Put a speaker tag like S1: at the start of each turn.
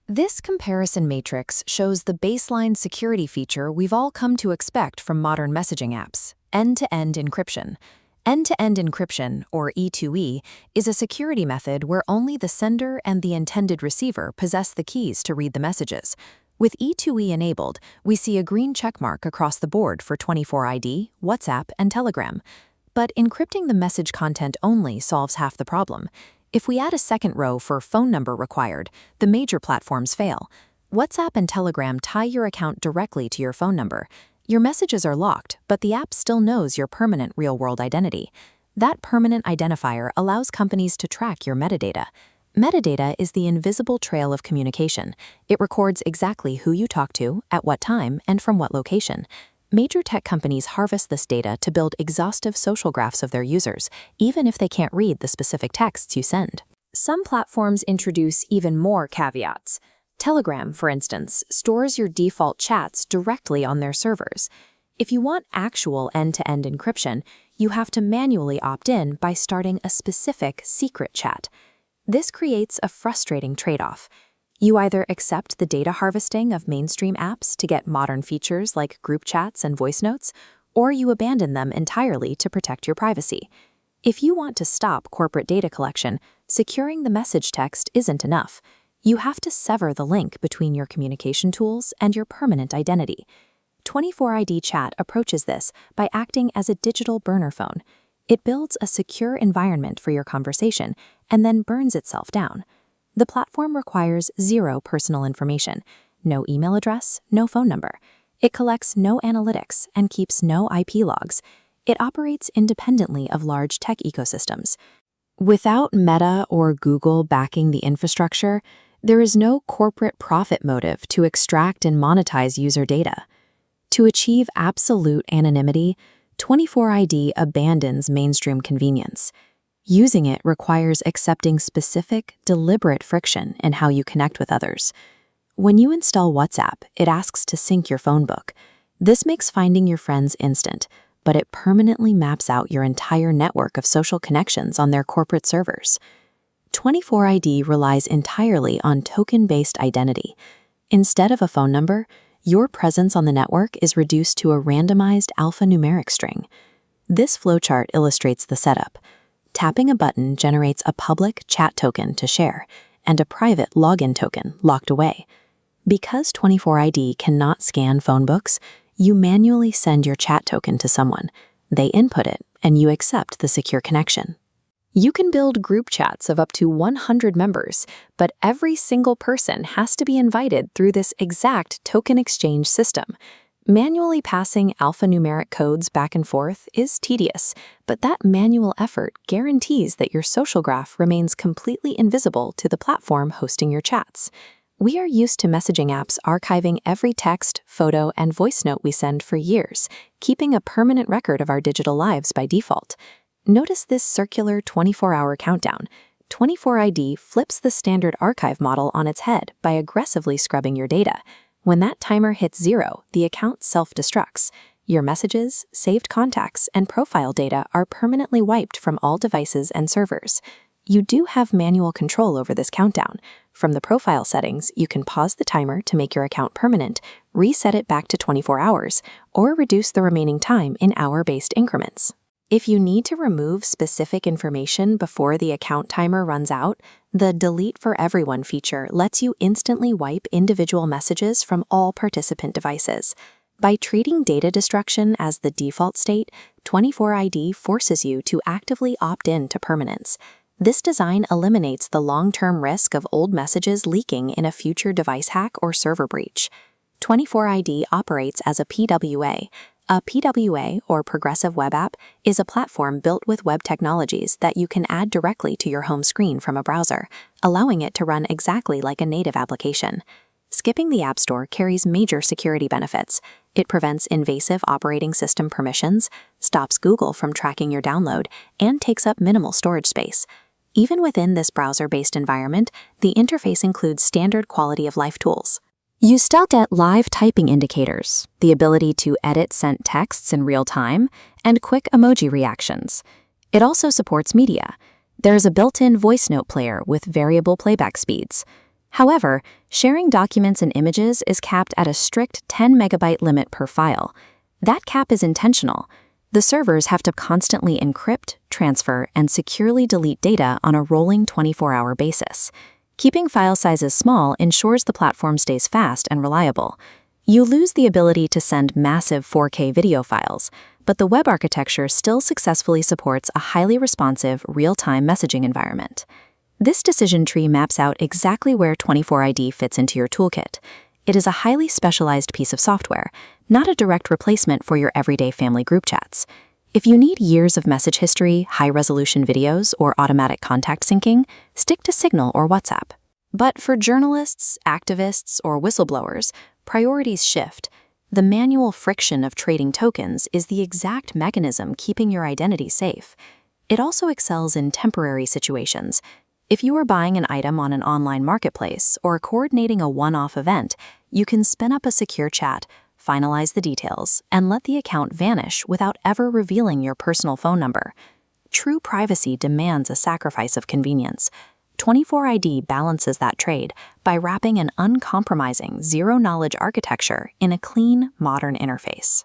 S1: This comparison matrix shows the baseline security feature we've all come to expect from modern messaging apps: end-to-end encryption. End-to-end encryption, or E2E, is a security method where only the sender and the intended receiver possess the keys to read the messages. With E2E enabled, we see a green checkmark across the board for 24ID, WhatsApp, and Telegram. But encrypting the message content only solves half the problem. If we add a second row for phone number required, the major platforms fail. WhatsApp and Telegram tie your account directly to your phone number. Your messages are locked, but the app still knows your permanent real-world identity. That permanent identifier allows companies to track your metadata. Metadata is the invisible trail of communication. It records exactly who you talk to, at what time, and from what location. Major tech companies harvest this data to build exhaustive social graphs of their users, even if they can't read the specific texts you send. Some platforms introduce even more caveats. Telegram, for instance, stores your default chats directly on their servers. If you want actual end-to-end encryption, you have to manually opt in by starting a specific secret chat. This creates a frustrating trade-off. You either accept the data harvesting of mainstream apps to get modern features like group chats and voice notes, or you abandon them entirely to protect your privacy. If you want to stop corporate data collection, securing the message text isn't enough. You have to sever the link between your communication tools and your permanent identity. 24ID Chat approaches this by acting as a digital burner phone. It builds a secure environment for your conversation and then burns itself down. The platform requires zero personal information, no email address, no phone number. It collects no analytics and keeps no IP logs. It operates independently of large tech ecosystems. Without Meta or Google backing the infrastructure, there is no corporate profit motive to extract and monetize user data. To achieve absolute anonymity, 24ID abandons mainstream convenience. Using it requires accepting specific, deliberate friction in how you connect with others. When you install WhatsApp, it asks to sync your phone book. This makes finding your friends instant, but it permanently maps out your entire network of social connections on their corporate servers. 24ID relies entirely on token-based identity. Instead of a phone number, your presence on the network is reduced to a randomized alphanumeric string. This flowchart illustrates the setup. Tapping a button generates a public chat token to share and a private login token locked away. Because 24ID cannot scan phone books, you manually send your chat token to someone. They input it, and you accept the secure connection. You can build group chats of up to 100 members, but every single person has to be invited through this exact token exchange system. Manually passing alphanumeric codes back and forth is tedious, but that manual effort guarantees that your social graph remains completely invisible to the platform hosting your chats. We are used to messaging apps archiving every text, photo, and voice note we send for years, keeping a permanent record of our digital lives by default. Notice this circular 24-hour countdown. 24ID flips the standard archive model on its head by aggressively scrubbing your data. When that timer hits 0, the account self-destructs. Your messages, saved contacts, and profile data are permanently wiped from all devices and servers. You do have manual control over this countdown. From the profile settings, you can pause the timer to make your account permanent, reset it back to 24 hours, or reduce the remaining time in hour-based increments. If you need to remove specific information before the account timer runs out, the Delete for Everyone feature lets you instantly wipe individual messages from all participant devices. By treating data destruction as the default state, 24ID forces you to actively opt in to permanence. This design eliminates the long-term risk of old messages leaking in a future device hack or server breach. 24ID operates as a PWA. A PWA, or Progressive Web App, is a platform built with web technologies that you can add directly to your home screen from a browser, allowing it to run exactly like a native application. Skipping the App Store carries major security benefits. It prevents invasive operating system permissions, stops Google from tracking your download, and takes up minimal storage space. Even within this browser-based environment, the interface includes standard quality-of-life tools. You still get live typing indicators, the ability to edit sent texts in real time, and quick emoji reactions. It also supports media. There's a built-in voice note player with variable playback speeds. However, sharing documents and images is capped at a strict 10 megabyte limit per file. That cap is intentional. The servers have to constantly encrypt, transfer, and securely delete data on a rolling 24-hour basis. Keeping file sizes small ensures the platform stays fast and reliable. You lose the ability to send massive 4K video files, but the web architecture still successfully supports a highly responsive, real-time messaging environment. This decision tree maps out exactly where 24ID fits into your toolkit. It is a highly specialized piece of software, not a direct replacement for your everyday family group chats. If you need years of message history, high-resolution videos, or automatic contact syncing, stick to Signal or WhatsApp. But for journalists, activists, or whistleblowers, priorities shift. The manual friction of trading tokens is the exact mechanism keeping your identity safe. It also excels in temporary situations. If you are buying an item on an online marketplace or coordinating a one-off event, you can spin up a secure chat, finalize the details, and let the account vanish without ever revealing your personal phone number. True privacy demands a sacrifice of convenience. 24ID balances that trade by wrapping an uncompromising, zero-knowledge architecture in a clean, modern interface.